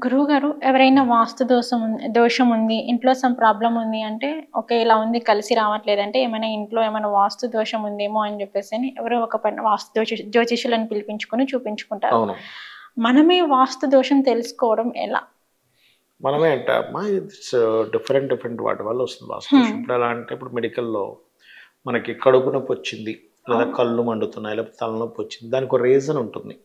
గురువుగారు ఎవరైనా వాస్తు దోషం ఉంది, ఇంట్లో సమ్ ప్రాబ్లమ్ ఉంది అంటే, ఓకే. ఇలా ఉంది కలిసి రావట్లేదంటే ఏమైనా ఇంట్లో ఏమైనా వాస్తు దోషం ఉందేమో అని చెప్పేసని ఎవరో ఒక వాస్తు జ్యోతిష్యులను పిలిపించుకొని చూపించుకుంటారు. అవును. మనమే వాస్తు దోషం తెలుసుకోవడం ఎలా? మనమే అంటే అమ్మా ఇట్స్ డిఫరెంట్ వాటి వల్ల వస్తుంది వాస్తు దోషం. ఇప్పుడు ఎలా అంటే ఇప్పుడు మెడికల్‌లో మనకి కడుపు నొప్పి వచ్చింది, లేదా కళ్ళు మండుతున్నాయి, లేకపోతే తలనొప్పి వచ్చింది. దానికి ఒక రీజన్ ఉంటుంది.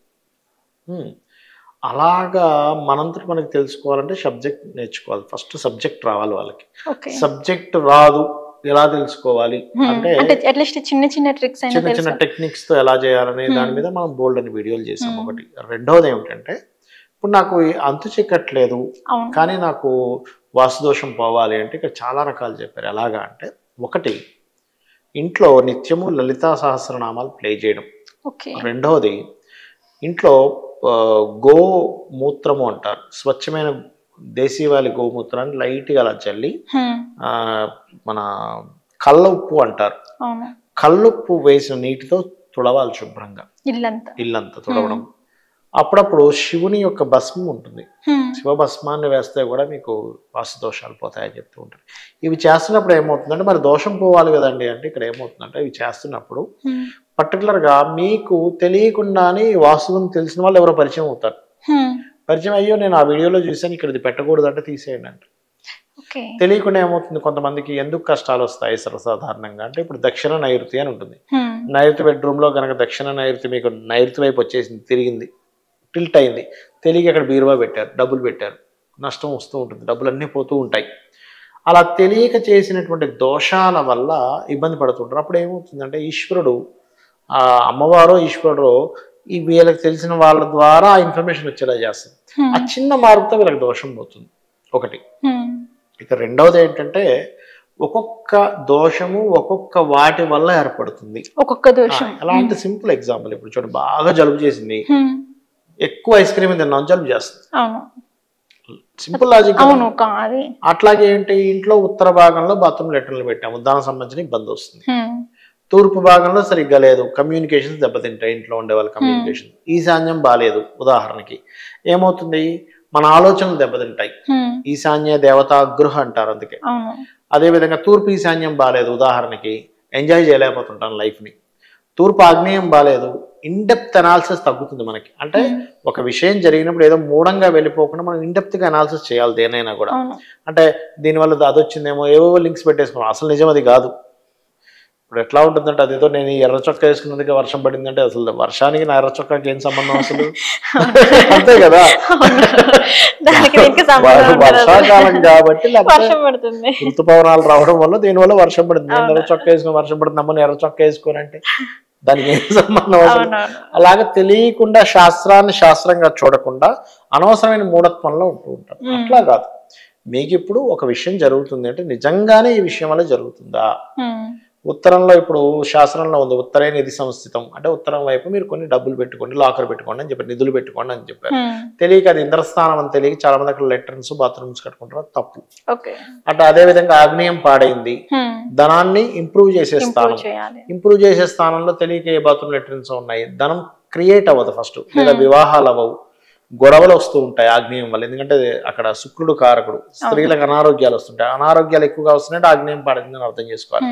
అలాగా మనంతట మనకి తెలుసుకోవాలంటే సబ్జెక్ట్ నేర్చుకోవాలి. ఫస్ట్ సబ్జెక్ట్ రావాలి వాళ్ళకి. ఓకే. సబ్జెక్ట్ రాదు, ఎలా తెలుసుకోవాలి అంటే అట్లీస్ట్ చిన్న చిన్న ట్రిక్స్ అయినా చిన్న చిన్న టెక్నిక్స్‌తో ఎలా చేయాలనే దాని మీద మనం బోల్డ్ అని వీడియోలు చేసాం ఒకటి. రెండోది ఏమిటంటే ఇప్పుడు నాకు అంతు చిక్కట్లేదు, కానీ నాకు వాస్తు దోషం పోవాలి అంటే ఇక్కడ చాలా రకాలు చెప్పారు. ఎలాగా అంటే ఒకటి, ఇంట్లో నిత్యము లలితా సహస్రనామాలు ప్లే చేయడం. రెండవది, ఇంట్లో గోమూత్రము అంటారు, స్వచ్ఛమైన దేశీవాళి గోమూత్రాన్ని లైట్గా అలా చల్లి మన కళ్ళుప్పు అంటారు, కళ్ళుప్పు వేసిన నీటితో తుడవాలి శుభ్రంగా ఇల్లంతా తుడవడం. అప్పుడప్పుడు శివుని యొక్క భస్మం ఉంటుంది, శివ భస్మాన్ని వేస్తే కూడా మీకు వాస్తు దోషాలు పోతాయని చెప్తూ ఉంటారు. ఇవి చేస్తున్నప్పుడు ఏమవుతుందంటే మరి దోషం పోవాలి కదండి అంటే ఇక్కడ ఏమవుతుందంటే ఇవి చేస్తున్నప్పుడు పర్టికులర్గా మీకు తెలియకుండానే వాస్తువుని తెలిసిన వాళ్ళు ఎవరో పరిచయం అవుతారు. పరిచయం అయ్యో నేను ఆ వీడియోలో చూసాను, ఇక్కడ ఇది పెట్టకూడదు అంటే తీసేయండి అంటే. తెలియకుండా ఏమవుతుంది, కొంతమందికి ఎందుకు కష్టాలు వస్తాయి సర్వసాధారణంగా అంటే ఇప్పుడు దక్షిణ నైరుతి అని ఉంటుంది. నైరుతి బెడ్రూమ్లో కనుక దక్షిణ నైరుతి మీకు నైరుతి వైపు వచ్చేసింది, తిరిగింది, టిల్ట్ అయింది, తెలియక అక్కడ బీరువా పెట్టారు, డబ్బులు పెట్టారు, నష్టం వస్తూ ఉంటుంది, డబ్బులు అన్నీ పోతూ ఉంటాయి. అలా తెలియక చేసినటువంటి దోషాల వల్ల ఇబ్బంది పడుతుంటారు. అప్పుడు ఏమవుతుందంటే ఈశ్వరుడు, అమ్మవారో ఈశ్వరుడు ఈ వీళ్ళకి తెలిసిన వాళ్ళ ద్వారా ఆ ఇన్ఫర్మేషన్ వచ్చేలా చేస్తుంది. ఆ చిన్న మార్పుతో వీళ్ళకి దోషం పోతుంది ఒకటి. ఇక రెండవది ఏంటంటే ఒక్కొక్క దోషము ఒక్కొక్క వాటి వల్ల ఏర్పడుతుంది. ఎలా అంటే సింపుల్ ఎగ్జాంపుల్, ఇప్పుడు చూడండి బాగా జలుబు చేసింది, ఎక్కువ ఐస్ క్రీమ్ తిన్నాం, జలుబు చేస్తుంది. Simple logic. అట్లాగే ఏంటి, ఇంట్లో ఉత్తర భాగంలో బాత్రూమ్ లెటర్లు పెట్టాము, దానికి సంబంధించిన ఇబ్బంది వస్తుంది. తూర్పు భాగంలో సరిగ్గా లేదు, కమ్యూనికేషన్స్ దెబ్బతింటాయి, ఇంట్లో ఉండే వాళ్ళ కమ్యూనికేషన్. ఈశాన్యం బాగాలేదు ఉదాహరణకి, ఏమవుతుంది, మన ఆలోచనలు దెబ్బతింటాయి. ఈశాన్య దేవతా గృహ అంటారు అందుకే. అదేవిధంగా తూర్పు ఈశాన్యం బాగాలేదు ఉదాహరణకి, ఎంజాయ్ చేయలేకపోతుంటాను లైఫ్ని. తూర్పు ఆగ్నేయం బాగాలేదు, ఇన్డెప్త్ అనాలిసిస్ తగ్గుతుంది మనకి. అంటే ఒక విషయం జరిగినప్పుడు ఏదో మూఢంగా వెళ్ళిపోకుండా మనం ఇన్డెప్త్గా అనాలిసిస్ చేయాలి దేనైనా కూడా. అంటే దీనివల్ల అది వచ్చిందేమో, ఏవో లింక్స్ పెట్టేసుకున్నాం, అసలు నిజం అది కాదు. ఇప్పుడు ఎట్లా ఉంటుందంటే అదేదో నేను ఎర్ర చొక్కా వేసుకున్నందుకే వర్షం పడిందంటే అసలు వర్షానికి నా ఎర్ర చొక్కాకి ఏం సంబంధం అసలు? అంతే కదా, వర్షాకాలం కాబట్టి ఋతుపవనాలు రావడం వల్ల దీనివల్ల వర్షం పడుతుంది. నేను ఎర్ర చొక్కా వేసుకుని వర్షం పడుతుంది అమ్మని ఎర్ర చొక్కా వేసుకోనంటే దానికి ఏం సంబంధం అసలు? అలాగే తెలియకుండా శాస్త్రాన్ని శాస్త్రంగా చూడకుండా అనవసరమైన మూఢత్వంలో ఉంటూ ఉంటారు. అట్లా కాదు, మీకు ఇప్పుడు ఒక విషయం జరుగుతుంది అంటే నిజంగానే ఈ విషయం వల్ల జరుగుతుందా? ఉత్తరంలో ఇప్పుడు శాస్త్రంలో ఉంది ఉత్తరే నిధి సంస్థితం అంటే ఉత్తరం వైపు మీరు కొన్ని డబ్బులు పెట్టుకోండి, లాకర్ పెట్టుకోండి అని చెప్పారు, నిధులు పెట్టుకోండి అని చెప్పారు. తెలియక అది ఇంద్రస్థానం అని తెలియక చాలా మంది అక్కడ లెటర్న్స్ బాత్రూమ్స్ కట్టుకుంటారు, తప్పు. అట్లా అదే విధంగా ఆగ్నేయం పాడైంది, ధనాన్ని ఇంప్రూవ్ చేసే స్థానం, ఇంప్రూవ్ చేసే స్థానంలో తెలియక ఏ బాత్రూమ్ లెటర్న్స్ ఉన్నాయి, ధనం క్రియేట్ అవ్వదు ఫస్ట్, లేదా వివాహాలు అవ్వవు, గొడవలు వస్తూ ఉంటాయి ఆగ్నేయం వల్ల. ఎందుకంటే అక్కడ శుక్రుడు కారకుడు, స్త్రీలకు అనారోగ్యాలు వస్తుంటాయి, అనారోగ్యాలు ఎక్కువగా వస్తున్నాయంటే ఆగ్నేయం పాడైందని అర్థం చేసుకోవాలి.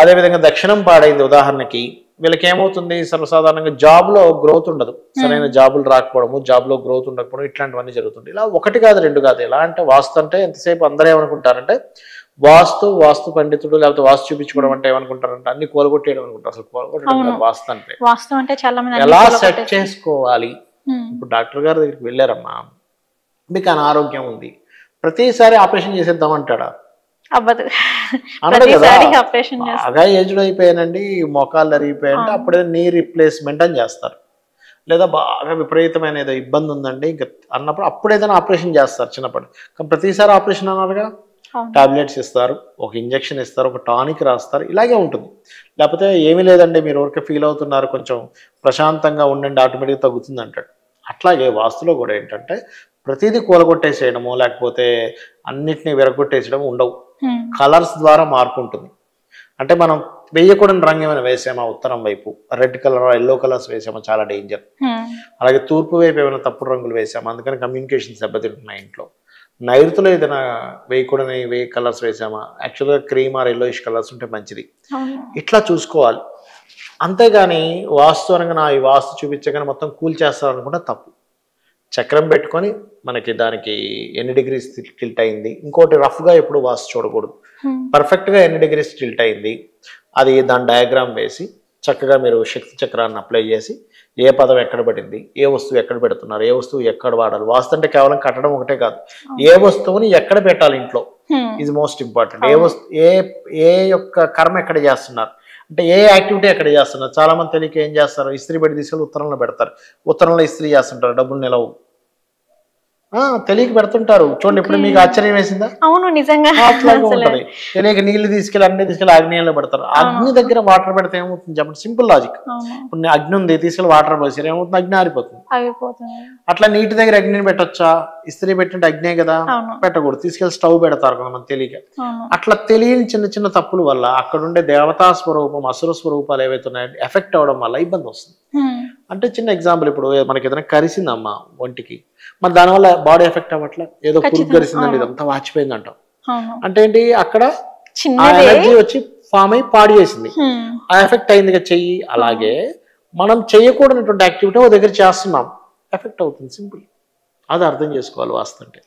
అదేవిధంగా దక్షిణం పాడైంది ఉదాహరణకి, వీళ్ళకి ఏమవుతుంది, సర్వసాధారణంగా జాబ్లో గ్రోత్ ఉండదు, సరైన జాబులు రాకపోవడము, జాబ్లో గ్రోత్ ఉండకపోవడం, ఇట్లాంటివన్నీ జరుగుతుంది. ఇలా ఒకటి కాదు రెండు కాదు. ఎలా అంటే వాస్తు అంటే ఎంతసేపు అందరూ ఏమనుకుంటారంటే వాస్తు పండితుడు లేకపోతే వాస్తు చూపించుకోవడం అంటే ఏమనుకుంటారంటే అన్ని కోలగొట్టేయడం అనుకుంటారు. అసలు కోలగొట్టడం వాస్తు అంటే ఎలా సెట్ చేసుకోవాలి. ఇప్పుడు డాక్టర్ గారి దగ్గరికి వెళ్ళారమ్మా, మీకు అనారోగ్యం ఉంది, ప్రతిసారి ఆపరేషన్ చేసేద్దామంటాడా? బాగా ఏజ్డ్ అయిపోయానండి, మోకాళ్ళు అరిగిపోయాయంటే అప్పుడే నీ రీప్లేస్మెంట్ అని చేస్తారు. లేదా బాగా విపరీతమైన ఏదో ఇబ్బంది ఉందండి ఇంకా అన్నప్పుడు అప్పుడు ఏదైనా ఆపరేషన్ చేస్తారు చిన్నప్పుడు. కానీ ప్రతిసారి ఆపరేషన్ అన్నారుగా, టాబ్లెట్స్ ఇస్తారు, ఒక ఇంజెక్షన్ ఇస్తారు, ఒక టానిక్ రాస్తారు, ఇలాగే ఉంటుంది. లేకపోతే ఏమీ లేదండి మీరు ఊరికే ఫీల్ అవుతున్నారు, కొంచెం ప్రశాంతంగా ఉండండి, ఆటోమేటిక్గా తగ్గుతుంది అంటాడు. అట్లాగే వాస్తులో కూడా ఏంటంటే ప్రతిదీ కూలగొట్టేసేయడము లేకపోతే అన్నిటినీ విరగొట్టేసేయడం ఉండవు. కలర్స్ ద్వారా మార్పు ఉంటుంది. అంటే మనం వేయకూడని రంగు ఏమైనా వేసామా ఉత్తరం వైపు, రెడ్ కలర్ ఎల్లో కలర్స్ వేసామా చాలా డేంజర్. అలాగే తూర్పు వైపు ఏమైనా తప్పుడు రంగులు వేసామా, అందుకని కమ్యూనికేషన్స్ దెబ్బతింటున్నాయి ఇంట్లో. నైరుతిలో ఏదైనా వేయకూడని కలర్స్ వేసామా, యాక్చువల్గా క్రీమ్ ఆర్ ఎల్లోయిష్ కలర్స్ ఉంటే మంచిది. ఇట్లా చూసుకోవాలి. అంతేగాని వాస్తు అనగా ఈ వాస్తు చూపించగానే మొత్తం కూల్ చేస్తారనుకుంటే తప్పు. చక్రం పెట్టుకొని మనకి దానికి ఎన్ని డిగ్రీస్ టిల్ట్ అయింది, ఇంకోటి రఫ్గా ఎప్పుడు వాస్తు చూడకూడదు. పర్ఫెక్ట్గా ఎన్ని డిగ్రీస్ టిల్ట్ అయింది అది దాని డయాగ్రామ్ వేసి చక్కగా మీరు శక్తి చక్రాన్ని అప్లై చేసి ఏ పదం ఎక్కడ పడింది, ఏ వస్తువు ఎక్కడ పెడుతున్నారు, ఏ వస్తువు ఎక్కడ వాడాలి. వాస్తు అంటే కేవలం కట్టడం ఒకటే కాదు, ఏ వస్తువుని ఎక్కడ పెట్టాలి ఇంట్లో ఇది మోస్ట్ ఇంపార్టెంట్. ఏ యొక్క కర్మ ఎక్కడ చేస్తున్నారు అంటే ఏ యాక్టివిటీ ఎక్కడ చేస్తున్నారు. చాలా మంది తెలియక ఏం చేస్తారు, ఇస్త్రీ పెట్టి తీసుకెళ్ళి ఉత్తరంలో పెడతారు, ఉత్తరంలో ఇస్త్రీ చేస్తుంటారు, డబ్బులు నిలవు. తెలియక పెడుతుంటారు. చూడండి, ఇప్పుడు మీకు ఆశ్చర్యం వేసిందా? అవును, నిజంగా అట్లాగే ఉంటది. తెలియక నీళ్లు తీసుకెళ్ళి అన్ని తీసుకెళ్ళి అగ్నిలో పెడతారు. అగ్ని దగ్గర వాటర్ పెడితే ఏమవుతుంది చెప్పండి, సింపుల్ లాజిక్. ఇప్పుడు అగ్ని ఉంది, తీసుకెళ్ళి వాటర్ పోసారు, ఏమవుతుంది, అగ్ని ఆరిపోతుంది. అట్లా నీటి దగ్గర అగ్నిని పెట్టొచ్చా? ఇస్త్రీ పెట్టింటే అగ్నే కదా, పెట్టకూడదు. తీసుకెళ్ళి స్టవ్ పెడతారు కొంతమంది తెలియక. అట్లా తెలియని చిన్న చిన్న తప్పుల వల్ల అక్కడ ఉండే దేవతా స్వరూపం, అసుర స్వరూపాలు ఏవైతే ఉన్నాయో ఎఫెక్ట్ అవ్వడం వల్ల ఇబ్బంది వస్తుంది. అంటే చిన్న ఎగ్జాంపుల్, ఇప్పుడు మనకి ఏదైనా కరిసిందమ్మా ఒంటికి, మరి దానివల్ల బాడీ ఎఫెక్ట్ అవ్వట్లే, ఏదో పురుగు కరిసిందండి ఇదంతా వాచిపోయింది అంటాం. అంటే ఏంటి, అక్కడ ఆ ఎనర్జీ వచ్చి ఫామ్ అయి పాడు చేసింది, ఆ ఎఫెక్ట్ అయింది కదా చెయ్యి. అలాగే మనం చేయకూడనటువంటి యాక్టివిటీ ఓ దగ్గర చేస్తున్నాం, ఎఫెక్ట్ అవుతుంది. సింపుల్, అది అర్థం చేసుకోవాలి వాస్తు అంటే.